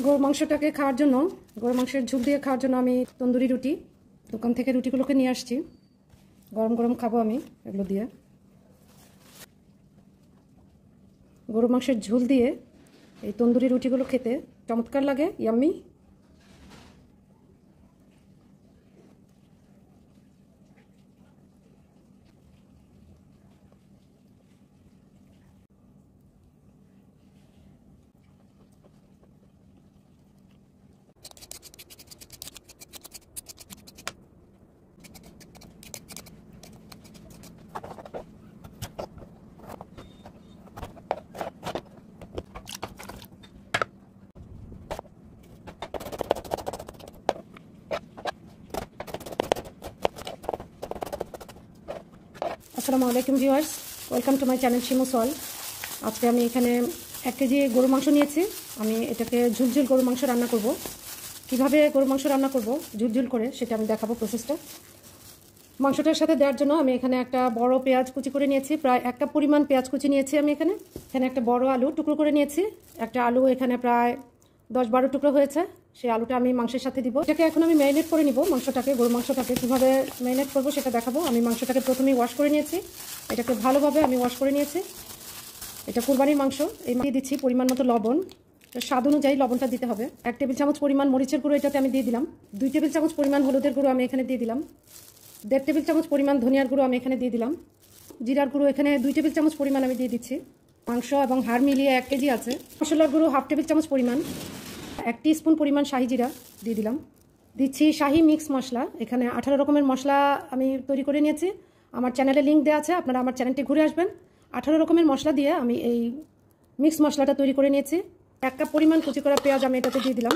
গরু মাংসটাকে খাওয়ার জন্য, গরু মাংসের ঝোল দিয়ে খাওয়ার জন্য আমি তন্দুরি রুটি দোকান থেকে রুটিগুলোকে নিয়ে আসছি। গরম গরম খাবো আমি এগুলো দিয়ে। গরু মাংসের ঝোল দিয়ে এই তন্দুরি রুটিগুলো খেতে চমৎকার লাগে, ইয়াম্মি। আসসালামু আলাইকুম viewers, welcome to my channel শিমুস world. আজকে আমি এখানে 1 কেজি গরু মাংস নিয়েছি। আমি এটাকে ঝুলঝুল গরু মাংস রান্না করব। কিভাবে গরু মাংস রান্না করব ঝুলঝুল করে সেটা আমি দেখাবো প্রসেসটা। মাংসটার সাথে দেওয়ার জন্য আমি এখানে একটা বড় পেঁয়াজ কুচি করে নিয়েছি, প্রায় 1 কাপ পরিমাণ পেঁয়াজ কুচি নিয়েছি আমি এখানে। একটা বড় আলু টুকরো করে নিয়েছি, একটা আলু এখানে প্রায় 10-12 টুকরো হয়েছে। সেই আলুটা আমি মাংসের সাথে দিব। এটাকে এখন আমি ম্যারিনেট করে নিব। মাংসটাকে, গরু মাংসটাকে কীভাবে ম্যারিনেট করবো সেটা দেখাবো। আমি মাংসটাকে প্রথমেই ওয়াশ করে নিয়েছি, এটাকে ভালোভাবে আমি ওয়াশ করে নিয়েছি। এটা কুরবানির মাংস। এই দিয়ে দিচ্ছি পরিমাণ মতো লবণ, স্বাদ অনুযায়ী লবণটা দিতে হবে। 1 টেবিল চামচ পরিমাণ মরিচের গুঁড়ো এটাতে আমি দিয়ে দিলাম। 2 টেবিল চামচ পরিমাণ হলুদের গুঁড়ো আমি এখানে দিয়ে দিলাম। 1.5 টেবিল চামচ পরিমাণ ধনিয়ার গুঁড়ো আমি এখানে দিয়ে দিলাম। জিরার গুঁড়ো এখানে 2 টেবিল চামচ পরিমাণ আমি দিয়ে দিচ্ছি। মাংস এবং হাড় মিলিয়ে 1 কেজি আছে। মশলার গুঁড়ো 1/2 টেবিল চামচ পরিমাণ। 1 টিস্পুন পরিমাণ শাহি জিরা দিয়ে দিলাম। দিচ্ছি শাহি মিক্স মশলা। এখানে 18 রকমের মশলা আমি তৈরি করে নিয়েছি। আমার চ্যানেলে লিঙ্ক দেওয়া আছে, আপনারা আমার চ্যানেলটি ঘুরে আসবেন। 18 রকমের মশলা দিয়ে আমি এই মিক্স মশলাটা তৈরি করে নিয়েছি। 1 কাপ পরিমাণ কুচি করা পেঁয়াজ আমি এটাতে দিয়ে দিলাম।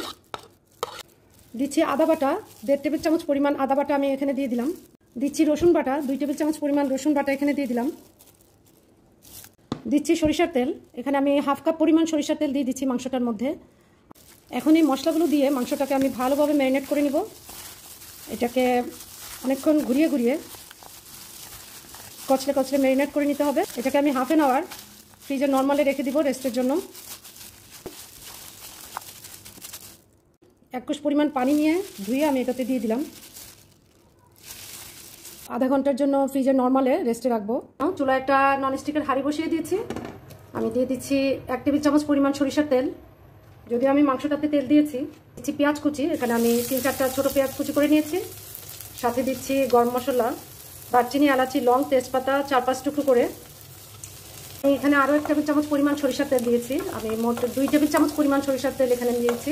দিচ্ছি আদা বাটা, 1.5 টেবিল চামচ পরিমাণ আদা বাটা আমি এখানে দিয়ে দিলাম। দিচ্ছি রসুন বাটা, 2 টেবিল চামচ পরিমাণ রসুন বাটা এখানে দিয়ে দিলাম। দিচ্ছি সরিষার তেল, এখানে আমি 1/2 কাপ পরিমাণ সরিষার তেল দিয়ে দিচ্ছি মাংসটার মধ্যে। এখন এই মশলাগুলো দিয়ে মাংসটাকে আমি ভালোভাবে ম্যারিনেট করে নিব। এটাকে অনেকক্ষণ ঘুরিয়ে ঘুরিয়ে কচলে কচলে ম্যারিনেট করে নিতে হবে। এটাকে আমি 1/2 আওয়ার ফ্রিজে নর্মালে রেখে দিব রেস্টের জন্য। 1 কোষ পরিমাণ পানি নিয়ে ধুয়ে আমি এটাতে দিয়ে দিলাম। আধা ঘন্টার জন্য ফ্রিজে নর্মালে রেস্টে রাখবো। চুলায় একটা ননস্টিকের হাঁড়ি বসিয়ে দিয়েছি। আমি দিয়ে দিচ্ছি 1 টেবিল চামচ পরিমাণ সরিষার তেল। যদিও আমি মাংসটাতে তেল দিয়েছি। দিচ্ছি পেঁয়াজ কুচি, এখানে আমি 3-4টা ছোটো পেঁয়াজ কুচি করে নিয়েছি। সাথে দিচ্ছি গরম মশলা, দারচিনি, এলাচি, লং, তেজপাতা 4-5 টুকরো করে। এখানে আরও 1 টেবিল চামচ পরিমাণ সরিষার তেল দিয়েছি। আমি মোট 2 টেবিল চামচ পরিমাণ সরিষার তেল এখানে দিয়েছি।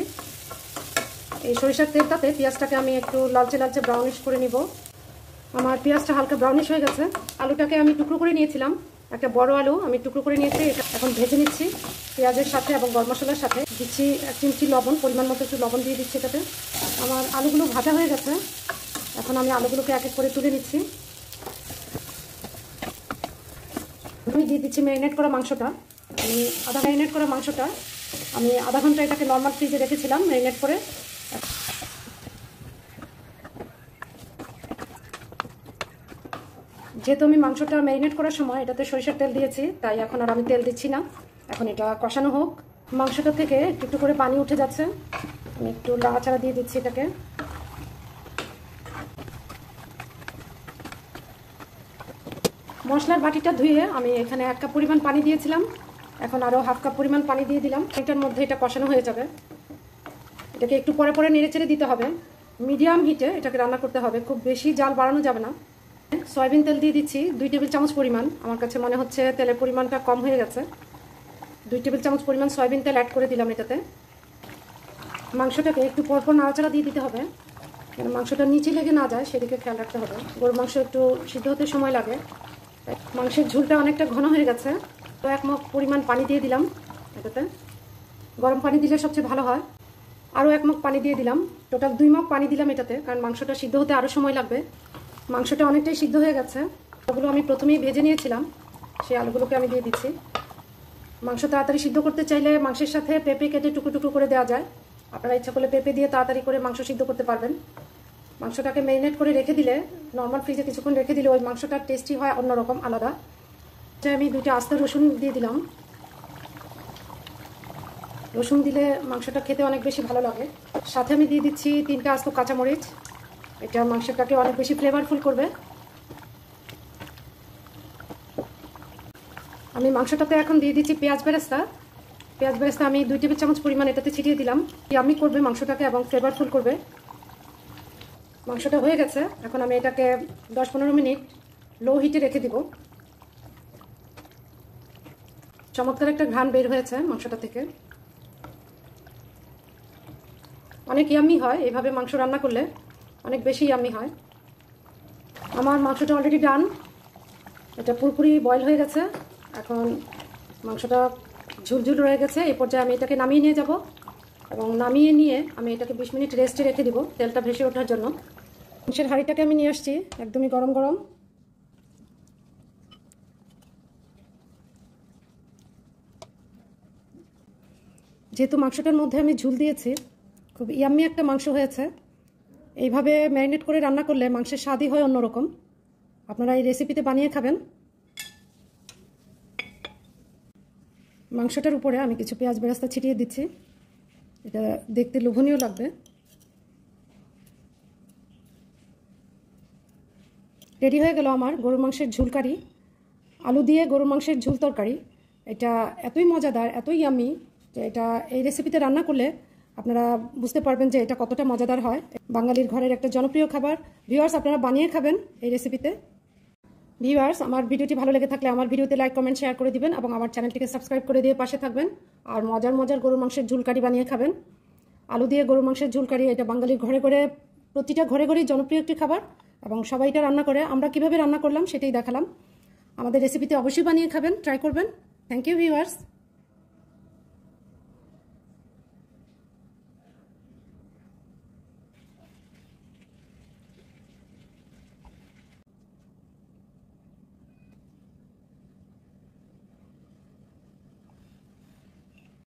এই সরিষার তেলটাতে পেঁয়াজটাকে আমি একটু লালচে লালচে ব্রাউনিশ করে নিব। আমার পেঁয়াজটা হালকা ব্রাউনিশ হয়ে গেছে। আলুটাকে আমি টুকরো করে নিয়েছিলাম, একটা বড় আলু আমি টুকরো করে নিয়েছি। এটা এখন ভেজে নিচ্ছি পেঁয়াজের সাথে এবং গরম মশলার সাথে। দিচ্ছি 1 চিমটি লবণ, পরিমাণ মতো একটু লবণ দিয়ে দিচ্ছি এটাতে। আমার আলুগুলো ভাজা হয়ে গেছে। এখন আমি আলুগুলোকে এক এক করে তুলে নিচ্ছি। আমি দিয়ে দিচ্ছি ম্যারিনেট করা মাংসটা। ম্যারিনেট করা মাংসটা আমি আধা ঘন্টা এটাকে নর্মাল ফ্রিজে রেখেছিলাম ম্যারিনেট করে। যেহেতু আমি মাংসটা ম্যারিনেট করার সময় এটাতে সরিষার তেল দিয়েছি, তাই এখন আর আমি তেল দিচ্ছি না। এখন এটা কষানো হোক। মাংসটা থেকে একটু একটু করে পানি উঠে যাচ্ছে, আমি একটু নাড়াচাড়া দিয়ে দিচ্ছি এটাকে। মশলার বাটিটা ধুয়ে আমি এখানে 1 কাপ পরিমাণ পানি দিয়েছিলাম। এখন আরও 1/2 কাপ পরিমাণ পানি দিয়ে দিলাম। এটার মধ্যে এটা কষানো হয়ে যাবে। এটাকে একটু পরে পরে নেড়ে চেড়ে দিতে হবে। মিডিয়াম হিটে এটাকে রান্না করতে হবে, খুব বেশি জাল বাড়ানো যাবে না। সয়াবিন তেল দিয়ে দিচ্ছি 2 টেবিল চামচ পরিমাণ। আমার কাছে মনে হচ্ছে তেলের পরিমাণটা কম হয়ে গেছে। 2 টেবিল চামচ পরিমাণ সয়াবিন তেল অ্যাড করে দিলাম এটাতে। মাংসটাকে একটু পরপর নাড়াচাড়া দিয়ে দিতে হবে, যেন মাংসটা নিচে লেগে না যায় সেদিকে খেয়াল রাখতে হবে। গরুর মাংস একটু সিদ্ধ হতে সময় লাগে। মাংসের ঝোলটা অনেকটা ঘন হয়ে গেছে, তো 1 মগ পরিমাণ পানি দিয়ে দিলাম এটাতে। গরম পানি দিলে সবচেয়ে ভালো হয়। আরও 1 মগ পানি দিয়ে দিলাম। টোটাল 2 মগ পানি দিলাম এটাতে, কারণ মাংসটা সিদ্ধ হতে আরও সময় লাগবে। মাংসটা অনেকটাই সিদ্ধ হয়ে গেছে। ওগুলো আমি প্রথমেই ভেজে নিয়েছিলাম, সেই আলুগুলোকে আমি দিয়ে দিচ্ছি। মাংস তাড়াতাড়ি সিদ্ধ করতে চাইলে মাংসের সাথে পেঁপে কেটে টুকরো টুকরো করে দেওয়া যায়। আপনারা ইচ্ছা করলে পেঁপে দিয়ে তাড়াতাড়ি করে মাংস সিদ্ধ করতে পারবেন। মাংসটাকে ম্যারিনেট করে রেখে দিলে, নর্মাল ফ্রিজে কিছুক্ষণ রেখে দিলে ওই মাংসটার টেস্টি হয় অন্যরকম, আলাদা। আমি 2টা আস্ত রসুন দিয়ে দিলাম। রসুন দিলে মাংসটা খেতে অনেক বেশি ভালো লাগে। সাথে আমি দিয়ে দিচ্ছি 3টা আস্ত কাঁচামরিচ। এটা মাংসটাকে অনেক বেশি ফ্লেভারফুল করবে। আমি মাংসটাতে এখন দিয়ে দিচ্ছি পেঁয়াজ বেরেস্তা। পেঁয়াজ বেরেস্তা আমি 2 টেবিল চামচ পরিমাণ এটাতে ছিটিয়ে দিলাম। ইয়াম্মি করবে মাংসটাকে এবং ফ্লেভারফুল করবে। মাংসটা হয়ে গেছে, এখন আমি এটাকে 10-15 মিনিট লো হিটে রেখে দিব। চমৎকার একটা ঘ্রাণ বের হয়েছে মাংসটা থেকে, অনেক ইয়াম্মি হয়। এইভাবে মাংস রান্না করলে অনেক বেশি ইয়াম্মি হয়। আমার মাংসটা অলরেডি ডান, এটা পুরোপুরি বয়েল হয়ে গেছে। এখন মাংসটা ঝুলঝুল রয়ে গেছে। এই পর্যায়ে আমি এটাকে নামিয়ে নিয়ে যাব এবং নামিয়ে নিয়ে আমি এটাকে 20 মিনিট রেস্টে রেখে দিব তেলটা ভেসে ওঠার জন্য। মাংসের হাঁড়িটাকে আমি নিয়ে আসছি একদমই গরম গরম। যেহেতু মাংসটার মধ্যে আমি ঝুল দিয়েছি, খুব ইয়াম্মি একটা মাংস হয়েছে। এইভাবে ম্যারিনেট করে রান্না করলে মাংসের স্বাদই হয় অন্যরকম। আপনারা এই রেসিপিতে বানিয়ে খাবেন। মাংসটার উপরে আমি কিছু পেঁয়াজ বেরেস্তা ছিটিয়ে দিচ্ছি, এটা দেখতে লোভনীয় লাগবে। রেডি হয়ে গেল আমার গরুর মাংসের ঝুল কারি, আলু দিয়ে গরুর মাংসের ঝুল তরকারি। এটা এতই মজাদার, এতই ইয়াম্মি যে এটা এই রেসিপিতে রান্না করলে আপনারা বুঝতে পারবেন যে এটা কতটা মজাদার হয়। বাঙালির ঘরের একটা জনপ্রিয় খাবার। ভিউয়ার্স, আপনারা বানিয়ে খাবেন এই রেসিপিতে। ভিউয়ার্স, আমার ভিডিওটি ভালো লেগে থাকলে আমার ভিডিওতে লাইক, কমেন্ট, শেয়ার করে দিবেন এবং আমার চ্যানেলটিকে সাবস্ক্রাইব করে দিয়ে পাশে থাকবেন। আর মজার মজার গরুর মাংসের ঝুল কারি বানিয়ে খাবেন। আলু দিয়ে গরুর মাংসের ঝুল কারি, এটা বাঙালির ঘরে ঘরে, প্রতিটা ঘরে ঘরেই জনপ্রিয় একটি খাবার এবং সবাই এটা রান্না করে। আমরা কিভাবে রান্না করলাম সেটাই দেখালাম। আমাদের রেসিপিতে অবশ্যই বানিয়ে খাবেন, ট্রাই করবেন। Thank you viewers.